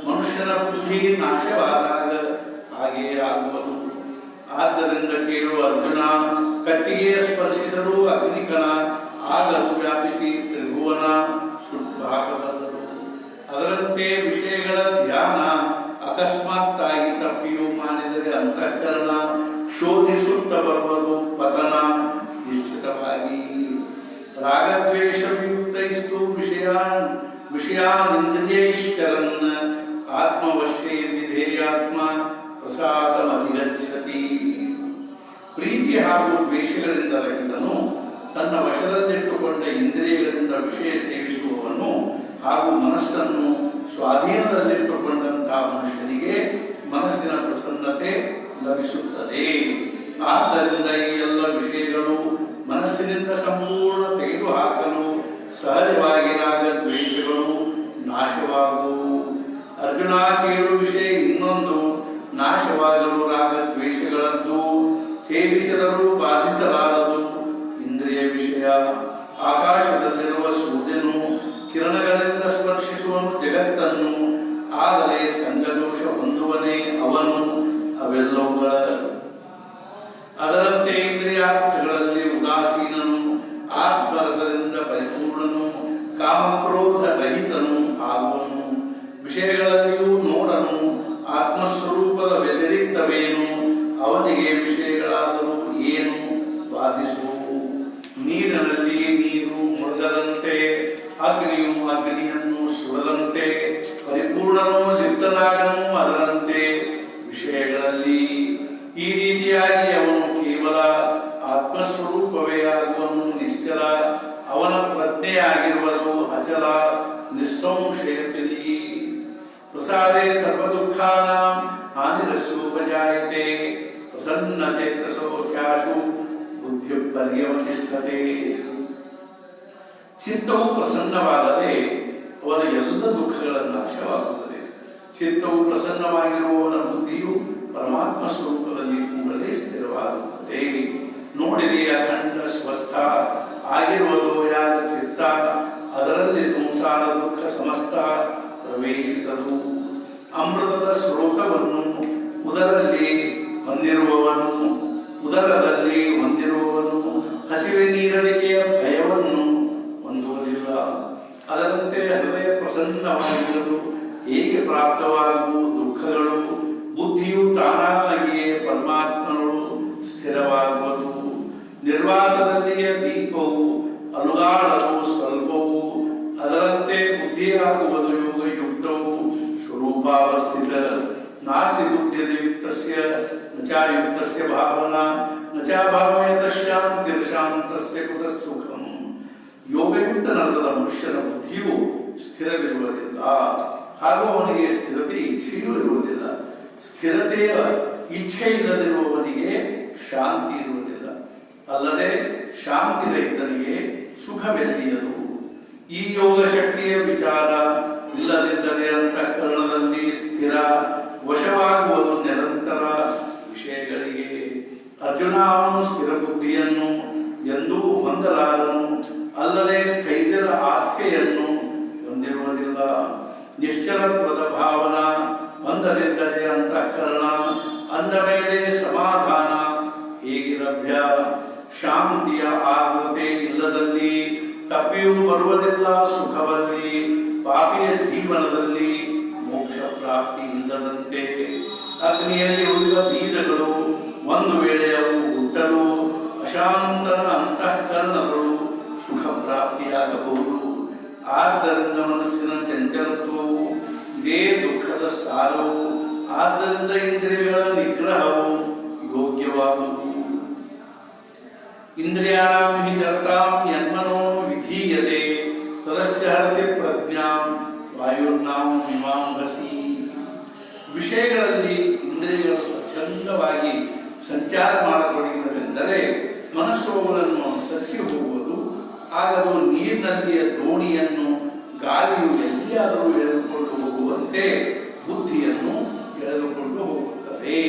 ಮನುಷ್ಯನ ಬುದ್ಧಿ ನಾಶವಾದಾಗ ಹಾಗೆಯೇ ಆಗುವುದು. ಆದ್ದರಿಂದ ಕೇಳು ಅರ್ಜುನ, ಕಟ್ಟಿಗೆ ಸ್ಪರ್ಶಿಸಲು ಅಗ್ನಿಕಣ, ಆಗದು ವ್ಯಾಪಿಸಿ ತ್ರಿಭುವನ ಸುಟ್ಟು ಹಾಕಬಲ್ಲದು. ಅದರಂತೆ ವಿಷಯಗಳ ಧ್ಯಾನ ಅಕಸ್ಮಾತ್ತಾಗಿ ತಪ್ಪಿಯೂ ಮಾಡಿದರೆ ಅಂತಃಕರಣ ಶೋಧಿಸುತ್ತ ಬರುವುದು ಪತನ ನಿಶ್ಚಿತವಾಗಿ. ರಾಗದ್ವೇಷಯುಕ್ತೈಸ್ತು ವಿಷಯಾನಿಂದ್ರಿಯೈಶ್ಚರನ್ ಆತ್ಮವಶ್ಯೈರ್ವಿಧೇಯಾತ್ಮ ಪ್ರಸಾದಮಧಿಗಚ್ಚತಿ. ಪ್ರೀತಿ ಹಾಗೂ ದ್ವೇಷಗಳಿಂದ ರಹಿತನು, ತನ್ನ ವಶದಲ್ಲಿಟ್ಟುಕೊಂಡ ಇಂದ್ರಿಯಗಳಿಂದ ವಿಷಯ ಸೇವಿಸುವವನು ಹಾಗೂ ಮನಸ್ಸನ್ನು ಸ್ವಾಧೀನದಲ್ಲಿಟ್ಟುಕೊಂಡಂತಹ ಮನುಷ್ಯನಿಗೆ ಮನಸ್ಸಿನ ಪ್ರಸನ್ನತೆ ಲಭಿಸುತ್ತದೆ. ಆದ್ದರಿಂದ ಈ ಎಲ್ಲ ವಿಷಯಗಳು ಮನಸ್ಸಿನಿಂದ ಸಂಪೂರ್ಣ ತೆಗೆದುಹಾಕಲು ಸಹಜವಾಗಿ ರಾಗದ್ವೇಷಗಳು ನಾಶವಾಗುವು. ಅರ್ಜುನ ಕೇಳು ವಿಷಯ ಇನ್ನೊಂದು, ನಾಶವಾಗಲು ರಾಗದ್ವೇಷಗಳದ್ದು ಸೇವಿಸಿದರೂ ಬಾಧಿಸಲಾರದು. ಇಂದ್ರಿಯ ವಿಷಯ ಆಕಾಶದಲ್ಲಿರುವ ಸೂರ್ಯನು ಕಿರಣಗಳಿಂದ ಸ್ಪರ್ಶಿಸುವನು ಜಗತ್ತನ್ನು, ಆದರೆ ಸಂಘದೋಷ ಹೊಂದುವನೇ ಅವನು ಅವೆಲ್ಲವುಗಳ. ಅದರಂತೆ ಇಂದ್ರಿಯಾರ್ಥಗಳಲ್ಲಿ ಉದಾಸೀನನು, ಆತ್ಮರಸದಿಂದ ಪರಿಪೂರ್ಣನು, ಕಾಮಕ್ರೋಧ ರಹಿತನು ಆಗುವನು. ವಿಷಯಗಳಲ್ಲಿಯೂ ನೋಡನು, ಆತ್ಮಸ್ವರೂಪದ ವ್ಯತಿರಿಕ್ತವೇನು, ಅವನಿಗೆ ವಿಷಯಗಳಾದರೂ ಏನು ಬಾಧಿ प्रसादे सर्वदुःखानां हानिरस्योपजायते प्रसन्नचेतसो ह्याशु बुद्धिपर्यवतिष्ठते. ಚಿತ್ತವು ಪ್ರಸನ್ನವಾದರೆ ಅವನ ಎಲ್ಲ ದುಃಖಗಳ ನಾಶವಾಗುತ್ತದೆ. ಚಿತ್ತವು ಪ್ರಸನ್ನವಾಗಿರುವವನ ಬುದ್ಧಿಯು ಪರಮಾತ್ಮ ಸ್ವರೂಪದಲ್ಲಿ ಕೂಡಲೇ ಸ್ಥಿರವಾಗುತ್ತದೆ. ನೋಡಿರಿ, ಅಖಂಡ ಸ್ವಸ್ಥ ಆಗಿರುವುದು ಯಾರ ಚಿತ್ತ, ಅದರಲ್ಲಿ ಸಂಸಾರ ದುಃಖ ಸಮಸ್ತ ಪ್ರವೇಶಿಸದು. ಅಮೃತದ ಸ್ರೋತವನ್ನು ಉದರದಲ್ಲಿ ಹೊಂದಿರುವವನು ಹಸಿವೆ ನೀರಡಿಕೆಯ ಭಯವನ್ನು ಹೊಂದುವುದಿಲ್ಲ. ಅದರಂತೆ ಹೃದಯ ಪ್ರಸನ್ನವಾಗಿರುವುದು ಹೇಗೆ ಪ್ರಾಪ್ತವಾಗುವ ದುಃಖಗಳು ಬುದ್ಧಿಯು ತಾನಾಗಿಯೇ ಪರಮಾತ್ಮನು ಸ್ಥಿರವಾಗುವುದು. ನಿರ್ವಾತದಲ್ಲಿಯ ದೀಪವು ಅಲುಗಾಡಲು ಸ್ವಲ್ಪವು, ಅದರಂತೆ ಬುದ್ಧಿಯಾಗುವುದು ಯೋಗಯುಕ್ತವು ಸ್ವರೂಪಾವಸ್ಥಿತ. ನಾಸ್ತಿ ಬುದ್ಧಿರ್ಯುಕ್ತಸ್ಯ ನಚಾಯುಕ್ತಸ್ಯ ಭಾವನಾ ನಚಾಭಾವಯತ ಶಾಂತಿರ್ಶಾಂತಸ್ಯ ಕುತಃ ಸುಖಂ. ಯೋಗಯುಕ್ತನಲ್ಲದ ಮನುಷ್ಯನ ಬುದ್ಧಿಯು ಸ್ಥಿರವಿರುವುದಿಲ್ಲ, ಹಾಗೂ ಅವನಿಗೆ ಸ್ಥಿರತೆ ಇಚ್ಛೆಯೂ ಇರುವುದಿಲ್ಲ. ಸ್ಥಿರತೆಯ ಇಚ್ಛೆ ಇಲ್ಲದಿರುವವನಿಗೆ ಶಾಂತಿ ಇರುವುದಿಲ್ಲ. ಅಲ್ಲದೆ ಶಾಂತಿ ರಹಿತನಿಗೆ ಸುಖವೆಲ್ಲಿಯದು. ಈ ಯೋಗ ಶಕ್ತಿಯ ವಿಚಾರ ಇಲ್ಲದಿದ್ದರೆ ಅಂತಃಕರಣದಲ್ಲಿ ಸ್ಥಿರ ವಶವಾಗುವುದು ನಿರಂತರ ವಿಷಯಗಳಿಗೆ. ಅರ್ಜುನ ಅವನು ಸ್ಥಿರ ಬುದ್ಧಿಯನ್ನು ಎಂದೂ ಹೊಂದಲಾರನು, ಅಲ್ಲದೆ ಸ್ಥೈರ್ಯದ ಆಸ್ಥೆಯನ್ನು ಹೊಂದಿರುವುದಿಲ್ಲ. ನಿಶ್ಚಲತ್ವದ ಭಾವನ ಹೊಂದದಿದ್ದರೆ ಅಂತಃಕರಣ ಅಂದ ಮೇಲೆ ಸಮಾಧಾನ ಹೇಗೆ ಲಭ್ಯ? ಶಾಂತಿಯ ಆರ್ದ್ರತೆ ಇಲ್ಲದಲ್ಲಿ ತಪ್ಪಿಯೂ ಬರುವುದಿಲ್ಲ ಸುಖವಲ್ಲಿ. ಪಾಪಿಯ ಜೀವನದಲ್ಲಿ ಮೋಕ್ಷ ಪ್ರಾಪ್ತಿ ಇಲ್ಲದಂತೆ. ಅಗ್ನಿಯಲ್ಲಿ ಉಳಿದ ಬೀಜಗಳು ಒಂದು ವೇಳೆ ಅವು ಹುಟ್ಟಲು ಅಶಾಂತನ ಅಂತಃಕರಣಗಳು ಸುಖ ಪ್ರಾಪ್ತಿಯಾಗಬಹುದು. ಆದ್ದರಿಂದ ಮನಸ್ಸಿನ ಚಂಚಲತ್ವವು ಇದೇ ದುಃಖದ ಸಾರವು. ಆದ್ದರಿಂದ ಇಂದ್ರಿಯಗಳ ನಿಗ್ರಹವು ಯೋಗ್ಯವಾಗುವುದು. ಇಂದ್ರಿಯಾಣಾಂ ಹಿ ಚರತಾಂ ಯನ್ಮನೋ ವಿಧೀಯತೆ ತದಸ್ಯ ಹರತಿ ಪ್ರಜ್ಞಾಂ ವಾಯುರ್ನಾಂ ಮೀಮಾಂಸಸಿ. ವಿಷಯಗಳಲ್ಲಿ ಇಂದ್ರಿಯಗಳು ಸ್ವಚ್ಛಂದವಾಗಿ ಸಂಚಾರ ಮಾಡತೊಡಗಿದವೆಂದರೆ ಮನಸ್ಸು ಅವುಗಳನ್ನು ಅನುಸರಿಸಿ ಹೋಗುವುದು. ಆಗದು ನೀರಿನಲ್ಲಿಯ ದೋಣಿಯನ್ನು ಗಾಳಿಯು ಎಲ್ಲಿಯಾದರೂ ಎಳೆದುಕೊಂಡು ಹೋಗುವಂತೆ ಬುದ್ಧಿಯನ್ನು ಎಳೆದುಕೊಂಡು ಹೋಗುತ್ತದೆ.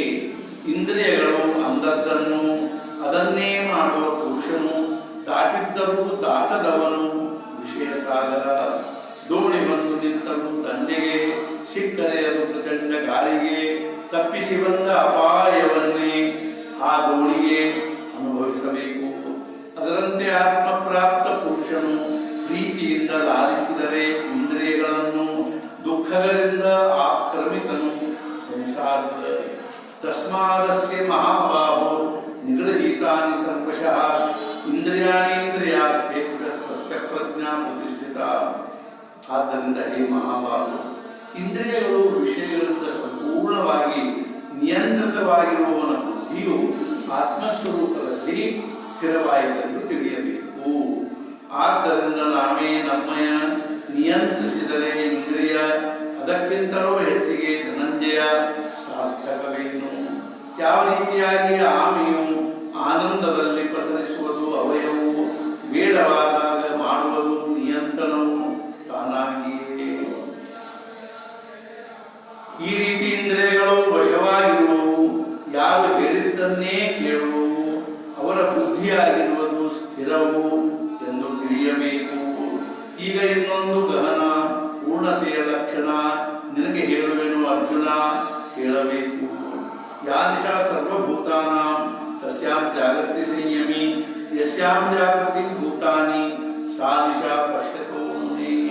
ಇಂದ್ರಿಯಗಳು ಅಂದದ್ದನ್ನು ಅದನ್ನೇ ಮಾಡುವ ಪುರುಷನು ದಾಟಿದ್ದರೂ ದಾಟದವನು ವಿಷಯ ಸಾಗರ. ದೋಣಿ ಬಂದು ನಿಂತರೂ ದಂಡೆಗೆ, ಸಿಕ್ಕರೆ ಅದು ಪ್ರಚಂಡ ಗಾಳಿಗೆ. ತಪ್ಪಿಸಿ ಬಂದ ಅಪಾಯವನ್ನೇ ಆ ದೋಣಿಗೆ ಅನುಭವಿಸಬೇಕು. ಅದರಂತೆ ಆತ್ಮಪ್ರಾಪ್ತ ಪುರುಷನು ಪ್ರೀತಿಯಿಂದ ಲಾಲಿಸಿದರೆ ಇಂದ್ರಿಯಗಳನ್ನು ದುಃಖಗಳಿಂದ ಆಕ್ರಮಿತನು ಸಂಸಾರದ. ತಸ್ಮಾದಸ್ಯ ಮಹಾಬಾಹೋ ನಿಗೃಹೀತಾನಿ ಸರ್ವಶಃ ಇಂದ್ರಿಯಾಣೀಂದ್ರಿಯಾರ್ಥೇಭ್ಯಸ್ತಸ್ಯ ಪ್ರಜ್ಞಾ ಪ್ರತಿಷ್ಠಿತ. ಆದ್ದರಿಂದ ಹೇ ಮಹಾಬಾಹು, ಇಂದ್ರಿಯಗಳು ವಿಷಯಗಳಿಂದ ಸಂಪೂರ್ಣವಾಗಿ ನಿಯಂತ್ರಿತವಾಗಿರುವವನ ಬುದ್ಧಿಯು ಆತ್ಮಸ್ವರೂಪದಲ್ಲಿ ಸ್ಥಿರವಾಯಿತೆಂದು ತಿಳಿಯಬೇಕು. ಆದ್ದರಿಂದ ನಾವೇ ನಮ್ಮಯ ನಿಯಂತ್ರಿಸಿದರೆ ಇಂದ್ರಿಯ ಅದಕ್ಕಿಂತಲೂ ಹೆಚ್ಚಿಗೆ ಧನಂಜಯ ಸಾರ್ಥಕವೇನು? ಯಾವ ರೀತಿಯಾಗಿ ಆಮೆಯು ಆನಂದದಲ್ಲಿ ಪಸರಿಸುವುದು ಅವಯವು, ಬೇಡವಾದಾಗ ಮಾಡುವುದು ನಿಯಂತ್ರಣವು ತಾನಾಗಿಯೇ. ಈ ರೀತಿ ಇಂದ್ರಿಯಗಳು ವಶವಾಗಿರುವವು, ಯಾರು ಹೇಳಿದ್ದನ್ನೇ ಕೇಳುವವು, ಅವರ ಬುದ್ಧಿಯಾಗಿರುವುದು ಸ್ಥಿರವು ಎಂದು ತಿಳಿಯಬೇಕು. ಈಗ ಇನ್ನೊಂದು ಗಹನ ಪೂರ್ಣತೆಯ ಲಕ್ಷಣ ನಿನಗೆ ಹೇಳುವೆನು ಅರ್ಜುನ, ಕೇಳಬೇಕು. ಯಾ ನಿಶಾ ಸರ್ವಭೂತಾನಾಂ ತಸ್ಯಾಂ ಜಾಗೃತಿ ಸಂಯಮಿ ಯಸ್ಯಾಂ ಜಾಗೃತಿ ಭೂತಾನಿ ಸಾ ನಿಶಾ ಪಶ್ಯತೋ ಮುನೇಃ.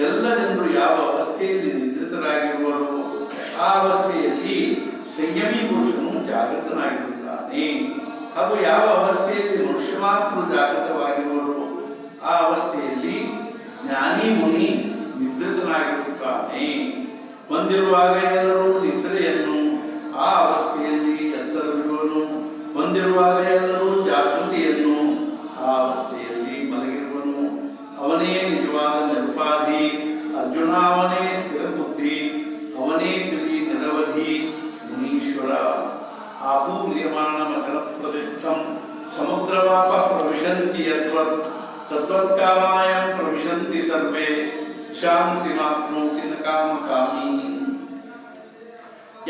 ಎಲ್ಲ ಜನರು ಯಾವ ಅವಸ್ಥೆಯಲ್ಲಿ ನಿದ್ರಿತರಾಗಿರುವರೋ ಆ ಅವಸ್ಥೆಯಲ್ಲಿ ಸಂಯಮಿ ಪುರುಷನು ಜಾಗೃತನಾಗಿರುತ್ತಾನೆ. ಹಾಗೂ ಯಾವ ಅವಸ್ಥೆಯಲ್ಲಿ ಮನುಷ್ಯ ಮಾತ್ರ ಜಾಗೃತವಾಗಿರುವರೋ ಆ ಅವಸ್ಥೆಯಲ್ಲಿ ಜ್ಞಾನಿ ಮುನಿ ನಿದ್ರಿತನಾಗಿರುತ್ತಾನೆ. ಹೊಂದಿರುವಾಗ ಎಲ್ಲರೂ ನಿದ್ರೆಯನ್ನು, ಆ ಅವಸ್ಥೆಯಲ್ಲಿ ಎಚ್ಚರ ಬಿಡುವನು. ಹೊಂದಿರುವಾಗ ಎಲ್ಲರೂ ಜಾಗೃತಿಯನ್ನು, ಆ ಅವಸ್ಥೆಯಲ್ಲಿ ಮಲಗಿರುವನು. ಅವನೇ ನಿಜವಾದ ನಿರುಪಾಧಿ. ಅರ್ಜುನ ಅವನೇ ಸ್ಥಿರ ಬುದ್ಧಿ.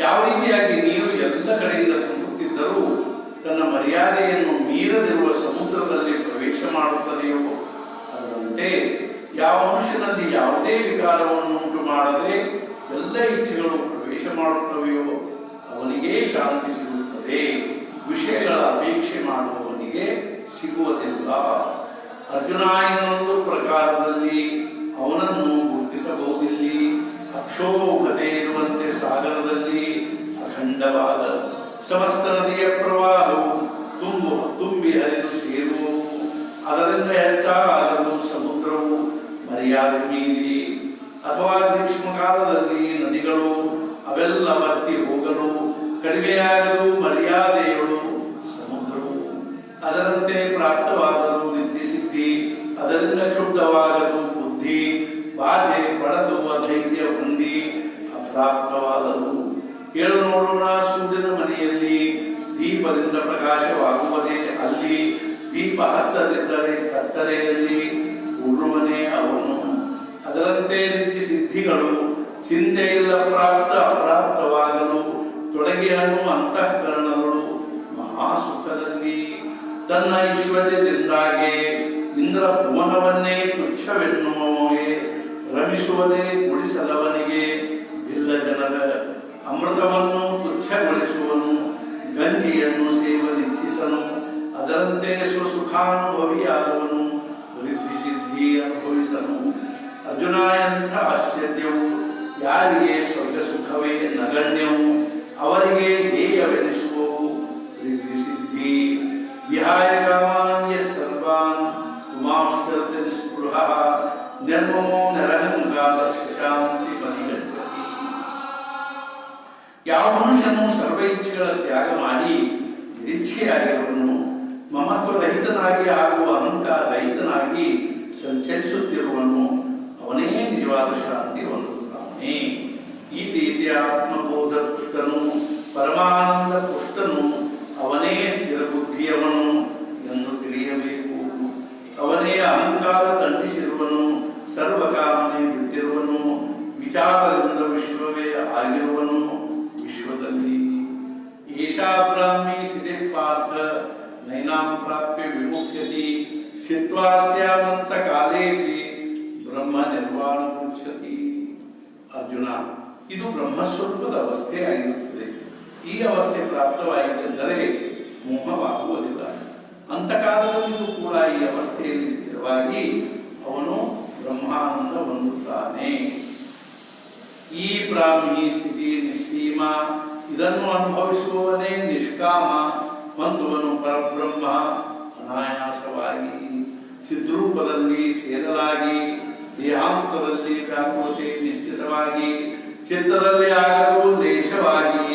ಯಾವ ರೀತಿಯಾಗಿ ನೀರು ಎಲ್ಲ ಕಡೆಯಿಂದ ತುಂಬುತ್ತಿದ್ದರೂ ತನ್ನ ಮರ್ಯಾದೆಯನ್ನು ಮೀರದಿರುವ ಸಮುದ್ರದಲ್ಲಿ ಪ್ರವೇಶ ಮಾಡುತ್ತದೆಯೋ ಅದರಂತೆ ಯಾವ ಮನುಷ್ಯನಲ್ಲಿ ಯಾವುದೇ ವಿಕಾರವನ್ನು ಉಂಟು ಮಾಡದೆ ಎಲ್ಲ ಇಚ್ಛೆಗಳು ಪ್ರವೇಶ ಮಾಡುತ್ತವೆಯೋ ಅವನಿಗೆ ಶಾಂತಿ ಸಿಗುತ್ತದೆ, ವಿಷಯಗಳ ಅಪೇಕ್ಷೆ ಮಾಡುವವನಿಗೆ ಸಿಗುವುದಿಲ್ಲ. ಅರ್ಜುನ ಇನ್ನೊಂದು ಪ್ರಕಾರದಲ್ಲಿ ಅವನನ್ನು ಗುರುತಿಸಬಹುದಿಲ್ಲಿ. ಅಕ್ಷೋಭತೆ ಇರುವಂತೆ ಸಾಗರದಲ್ಲಿ ಅಖಂಡವಾದ ಸಮಸ್ತ ನದಿಯ ಪ್ರವಾಹವು ತುಂಬಿ ಹರಿದು ಸೇರುವವು. ಅದರಿಂದ ಹೆಚ್ಚಾಗಲು ಸಮುದ್ರವು ಮರ್ಯಾದೆ ಮೀರಿ, ಅಥವಾ ಗ್ರೀಷ್ಮ ಕಾಲದಲ್ಲಿ ನದಿಗಳು ಅವೆಲ್ಲ ಬತ್ತಿ ಹೋಗಲು ಕಡಿಮೆಯಾಗಲು ಮರ್ಯಾದೆಗಳು ಸಮುದ್ರವು ಅದರಂತೆ ಪ್ರಾಪ್ತವಾಗಲು ನಿದ್ದಿಸಿದ್ದಿ, ಅದರಿಂದ ಕ್ಷುಬ್ಧವಾಗಲು ಬುದ್ಧಿ ಬಾಧೆ ಪಡೆದು ಅಧೈರ್ಯ ಹೊಂದಿ ಅಪ್ರಾಪ್ತವಾದನು. ಹೇಳು ನೋಡೋಣ, ಸೂರ್ಯನ ಮನೆಯಲ್ಲಿ ದೀಪದಿಂದ ಪ್ರಕಾಶವಾಗುವುದೇ, ಅಲ್ಲಿ ದೀಪ ಹತ್ತದಿದ್ದರೆ ಕತ್ತಲೆಯಲ್ಲಿ ಉರುವನೇ ಅವನು. ಅದರಂತೆ ಸಿದ್ಧಿಗಳು ಚಿಂತೆಯಿಲ್ಲ ಪ್ರಾಪ್ತ ಅಪ್ರಾಪ್ತವಾಗಲು ತೊಡಗಿಯನು ಅಂತಃಕರಣಗಳು ಮಹಾಸುಖದಲ್ಲಿ. ತನ್ನ ಐಶ್ವರ್ಯದಿಂದಾಗೆ ಇಂದ್ರ ಭುವನವನ್ನೇ ತುಚ್ಛವೆನ್ನುವವನಿಗೆ ರಮಿಸುವುದೇ ಗುಡಿಸದವನಿಗೆ ಇಲ್ಲ ಜನರ ಅಮೃತವನ್ನು ತುಚ್ಛಗೊಳಿಸುವನು, ಗಂಜಿಯನ್ನು ಸೇವಲಿಚ್ಛಿಸನು. ಅದರಂತೆ ಸ್ವಸುಖಾನುಭವಿಯಾದವನು ವೃದ್ಧಿ ಸಿದ್ಧಿ ಅನುಭವಿಸನು. ಅರ್ಜುನ, ಎಂಥ ಆಶ್ಚರ್ಯವು! ಯಾರಿಗೆ ಸ್ವರ್ಗ ಸುಖವೇ ನಗಣ್ಯವು ಅವರಿಗೆ ಹೇಯವೆನಿಸುವವು ವೃದ್ಧಿ ಸಿದ್ಧಿ. ವಿಹಾಯ ಕಾಮಾನ್ಯ ಸರ್ವಾನ್ ಉಮಾಶ್ಚರ್ಯ ನಿಸ್ಪೃಹ ನಿರ್ಮಮೋ ನಿರಹಂಕಾರ ಶಾಂತಿ ಪರಿಗಚ್ಚತಿ. ಯಾವ ಮನುಷ್ಯನು ಸರ್ವ ಇಚ್ಛೆಗಳ ತ್ಯಾಗ ಮಾಡಿ ನಿರೀಕ್ಷೆಯಾಗಿರುವನು, ಮಮತ್ವರಹಿತನಾಗಿ ಹಾಗೂ ಅಹಂಕಾರ ರಹಿತನಾಗಿ ಸಂಚರಿಸುತ್ತಿರುವನು, ಅವನೇ ನಿಜವಾದ ಶಾಂತಿ ಹೊಂದುತ್ತಾನೆ. ಈ ರೀತಿಯ ಆತ್ಮಬೋಧ ಪುಷ್ಟನು, ಪರಮಾನಂದ ಪುಷ್ಟನು, ಅವನೇ ಸ್ಥಿರ ಬುದ್ಧಿಯವನು ಎಂದು ತಿಳಿಯಬೇಕು. ಅವನೇ ಅಹಂಕಾರ ದಂಡಿಸಿರುವನು, ಸರ್ವಕಾಮನೆ ಬಿಟ್ಟಿರುವನು, ವಿಚಾರದಿಂದ ವಿಶ್ವವೇ ಆಗಿರುವನು. ವಿಶ್ವದಲ್ಲಿ ಏಷಾ ಬ್ರಾಹ್ಮಿ ಸ್ಥಿತಿ ಪಾರ್ಥ ನೈನಾಂ ಪ್ರಾಪ್ಯ ವಿಮುಖ್ಯತಿ ಸಿತ್ವಾಸ್ಯಾಮಂತ ಕಾಲೇಪಿ ಬ್ರಹ್ಮ ನಿರ್ವಾಣ ಮುಚ್ಚತಿ. ಅರ್ಜುನ, ಇದು ಬ್ರಹ್ಮಸ್ವರೂಪದ ಅವಸ್ಥೆಯಾಗಿರುತ್ತದೆ. ಈ ಅವಸ್ಥೆ ಪ್ರಾಪ್ತವಾಯಿತೆಂದರೆ ಮೋಹವಾಗುವುದಿಲ್ಲ. ಅಂತಕಾಲದಲ್ಲಿಯೂ ಕೂಡ ಈ ಅವಸ್ಥೆಯಲ್ಲಿ ಸ್ಥಿರವಾಗಿ ಅವನು ಬ್ರಹ್ಮಾನಂದ ಹೊಂದುತ್ತಾನೆ. ಈ ಬ್ರಾಹ್ಮಿ ಸ್ಥಿತಿ ನಿಸ್ಸೀಮ, ಇದನ್ನು ಅನುಭವಿಸುವವನೇ ನಿಷ್ಕಾಮ, ಹೊಂದುವನು ಪರಬ್ರಹ್ಮ ಅನಾಯಾಸವಾಗಿ. ಚಿದ್ರೂಪದಲ್ಲಿ ಸೇರಲಾಗಿ, ದೇಹಾಂತದಲ್ಲಿ ವ್ಯಾಕುಲತೆ ನಿಶ್ಚಿತವಾಗಿ, ಚಿತ್ತದಲ್ಲಿ ಆಗಲು ಲೇಷವಾಗಿ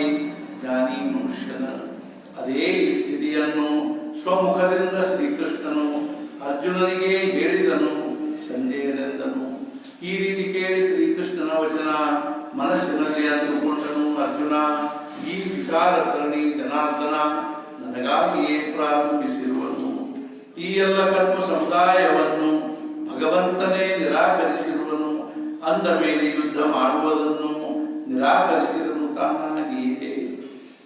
ಜ್ಞಾನಿ ಮನುಷ್ಯನ. ಅದೇ ಈ ಸ್ಥಿತಿಯನ್ನು ಸ್ವಮುಖದಿಂದ ಶ್ರೀಕೃಷ್ಣನು ಅರ್ಜುನನಿಗೆ ಹೇಳಿದನು. ಸಂಜಯನೆಂದನು. ಈ ರೀತಿ ಕೇಳಿ ಶ್ರೀಕೃಷ್ಣನ ವಚನ ಮನಸ್ಸಿನಲ್ಲಿ ಅಂದುಕೊಂಡನು. ಅರ್ಜುನ, ಈ ವಿಚಾರ ಸರಣಿ ಜನಾರ್ದನ ನನಗಾಗಿಯೇ ಪ್ರಾರಂಭಿಸಿರುವನು. ಈ ಎಲ್ಲ ಕರ್ಮ ಸಮುದಾಯವನ್ನು ಭಗವಂತನೇ ನಿರಾಕರಿಸಿರುವನು. ಅಂದ ಮೇಲೆ ಯುದ್ಧ ಮಾಡುವುದನ್ನು ನಿರಾಕರಿಸಿದನು ತಾನಾಗಿಯೇ.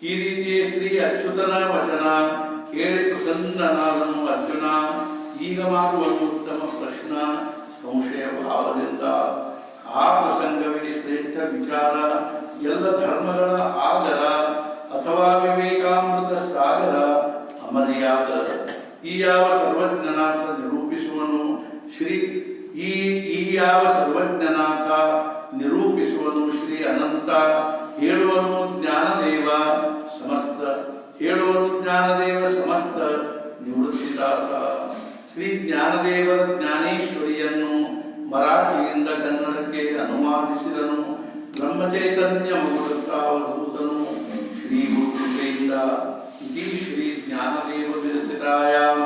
ಈ ರೀತಿಯ ಶ್ರೀ ಅಚ್ಯುತನ ವಚನ ಕೇಳಿ ಪ್ರಸನ್ನನಾದನು ಅರ್ಜುನ. ಈಗ ಮಾಡುವ ಉತ್ತಮ ಪ್ರಶ್ನ ಸಂಶಯ ಭಾವದಿಂದ. ಆ ಪ್ರಸಂಗವೇ ಶ್ರೇಷ್ಠ ವಿಚಾರ, ಎಲ್ಲ ಧರ್ಮಗಳ ಆಗರ ಅಥವಾ ವಿವೇಕಾಮೃತ ಸಾಗರ ಅಮರ್ಯಾದ. ಈ ಯಾವ ಸರ್ವಜ್ಞನಾಥ ನಿರೂಪಿಸುವನು ಯಾವ ಸರ್ವಜ್ಞನಾಥ ನಿರೂಪಿಸುವನು ಶ್ರೀ ಅನಂತ. ಹೇಳುವನು ಜ್ಞಾನದೇವ ಸಮಸ್ತ, ಹೇಳುವನು ಜ್ಞಾನದೇವ ಸಮಸ್ತ ನಿವೃತ್ತಿದಾಸ. ಶ್ರೀ ಜ್ಞಾನದೇವರ ಜ್ಞಾನೇಶ್ವರಿಯನ್ನು ಮರಾಠಿಯಿಂದ ಕನ್ನಡಕ್ಕೆ ಅನುವಾದಿಸಿದನು. ಬ್ರಹ್ಮಚೈತನ್ಯ ಮುಗುಳುತ್ತಾವಧೂತನು ಶ್ರೀ ಗುರುಕೃಪೆಯಿಂದ. ಇತಿ ಶ್ರೀ ಜ್ಞಾನದೇವ ವಿರಚಿತಾಯಾಂ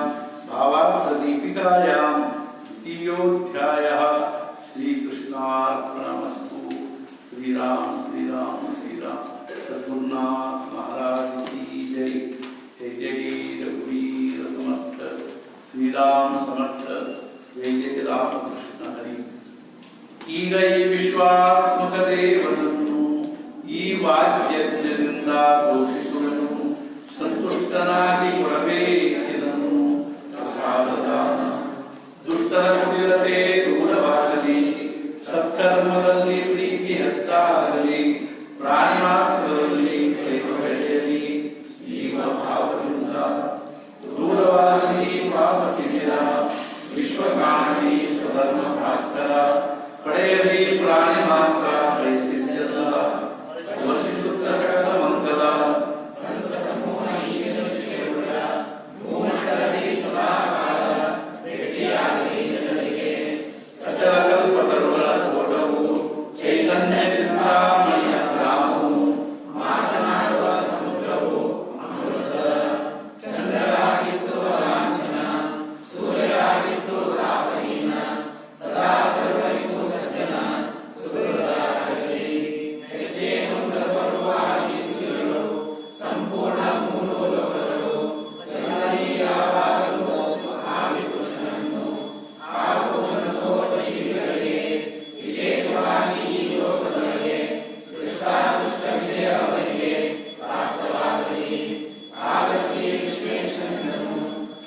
ಭಾವಾರ್ಥ ದೀಪಿಕಾಯಾಂ ದ್ವಿತೀಯೋಧ್ಯಾಯಃ. ಶ್ರೀಕೃಷ್ಣಾರ್ಪಣಮಸ್ತು. ಶ್ರೀರಾಮ್ ಶ್ರೀರಾಮ್ ಶ್ರೀರಾಮ್. ಸದ್ಗುರುನಾಥ ಮಹಾರಾಜ್ ಕಿ ಜೈ. ಜೈ ಜೈ ರಘುವೀರ ಸಮರ್ಥ. ಶ್ರೀರಾಮ ಸಮರ್ಥ. ಜೈ ಜೈ ರಾಮಕೃಷ್ಣ ಹರಿ. ಈಗ ಈ ವಿಶ್ವಾತ್ಮಕ ದೇವರನ್ನು, ಈ ವಾಕ್ಯ ವಾಕ್ಯಜ್ಞದಿಂದ ಘೋಷಿಸುವೆನು ಸಂತುಷ್ಟನಾಗಿ ಕೊಡಬೇಕಿದನು ಪ್ರಸಾದದ ದುಷ್ಟರ ಕುಟಿಲತೆ ದೂರವಾಗಲಿ ಸತ್ಕರ್ಮದಲ್ಲಿ ಪ್ರೀತಿ ಹೆಚ್ಚಾಗಲಿ ಪ್ರಾಣಿ ಮಾತ್ರದಲ್ಲಿ ಪ್ರೇಮ ಬೆಳೆಯಲಿ ಜೀವ ಭಾವದಿಂದ ದೂರವಾಗಲಿ ಪಾಪ ತಿಳಿದ ವಿಶ್ವಕಾಣಿ ಸ್ವಧರ್ಮ ಭಾಸ್ಕರ ಪಡೆಯಲಿ ಪ್ರಾಣಿ ಮಾತ್ರ ಬಯಸಿದ್ದಲ್ಲ ವರ್ತಿಸುತ್ತ ಸಕಲ ಮಂಗಲ ಸಂತ ಸಮೂಹ ಈಶ್ವರ ಭೂಮಂಡಲದಿ ಸದಾಕಾಲ ಭೇಟಿಯಾಗಲಿ ಜನರಿಗೆ ಸಚಲ ಕಲ್ಪತರುಗಳ ತೋಟವು ಚೈತನ್ಯ ಚಿಂತಾಮಣಿಯ ಗ್ರಾಮವು ಮಾತನಾಡುವ ಸಮುದ್ರವು ಅಮೃತದ ಚಂದ್ರರಾಗಿದ್ದು ಲಾಂಛನ ಸೂರ್ಯರಾಗಿದ್ದು ತಾಪಹೀನ ಸದಾ ಸರ್ವರಿಗೂ ಸಜ್ಜನ ಸುಹೃದರಾಗಲಿ ಹೆಜ್ಜೆಯನ್ನು ಸರ್ವರುವಾಗಿ ಸುರಿಗಳು ಸಂಪೂರ್ಣ ಮೂರು ಲೋಕಗಳು ಹೆಸರಿ ಯಾವಾಗಲೂ ಆವಿಪುರುಷನನ್ನು ಹಾಗೂ ಮನೋದ ಜೀವಿಗಳಿಗೆ ವಿಶೇಷವಾಗಿ ಈ ಲೋಕದೊಳಗೆ ದೃಷ್ಟಾದೃಷ್ಟ ವಿಜಯವರಿಗೆ ಪ್ರಾಪ್ತವಾಗಲಿ ಆಗ ಶ್ರೀ ವಿಶ್ವೇಶ್ವರನನ್ನು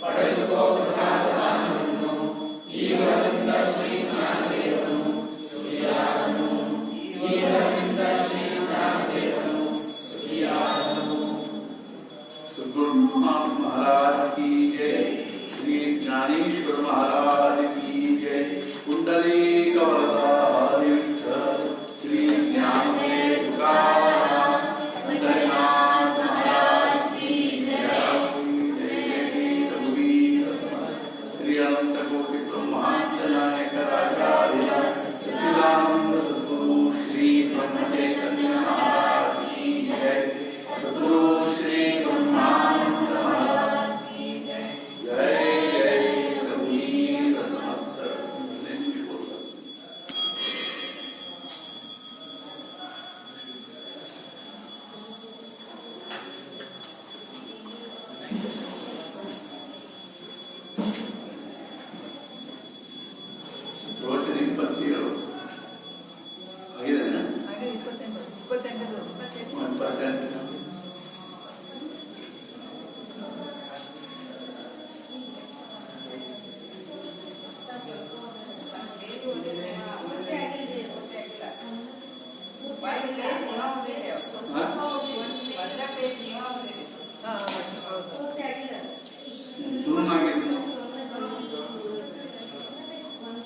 ಪಡೆದುಕೋ ಪ್ರಸಾದದಾನವನ್ನು ಈವರಿಂದ ಶ್ರೀ ಜ್ಞಾನದೇವನು ಸುರಿಯಾದನು ಈವರಿಂದ ಶ್ರೀ ಜ್ಞಾನದೇವನು ಸುರಿಯಾದನು सद्गुरुनाथ महाराज की जय श्री ज्ञानेश्वर महाराज की जय कुंडलीक वरदारि विठ्ठल श्री ज्ञानदेव तुकाराम पंढरीनाथ महाराज की जय जय रघुवीर श्री अनंत कोटि ब्रह्मांड नायक राजाधिराज सच्चिदानंद सद्गुरु श्री ब्रह्म चैतन्य महाराज की जय सद्गुरु श्री ब्रह्मानंद महाराज की जय जय जय रघुवीर समर्थ ರೋಷನಿ ಪತ್ನಿಗಳು ಆಗಿದ್ದೇನೆ ಹಾಗೆ 28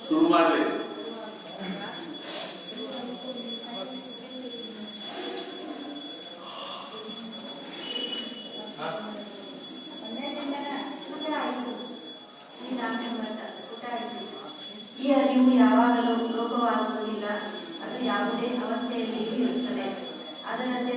ಶುರು ಮಾಡಲಿ ಈ ಅರಿವು ಯಾವಾಗಲೂ ಲೋಪವಾಗುವುದಿಲ್ಲ, ಅದು ಯಾವುದೇ ಅವಸ್ಥೆಯಲ್ಲಿಯೂ ಇರುತ್ತದೆ. ಅದರಂತೆ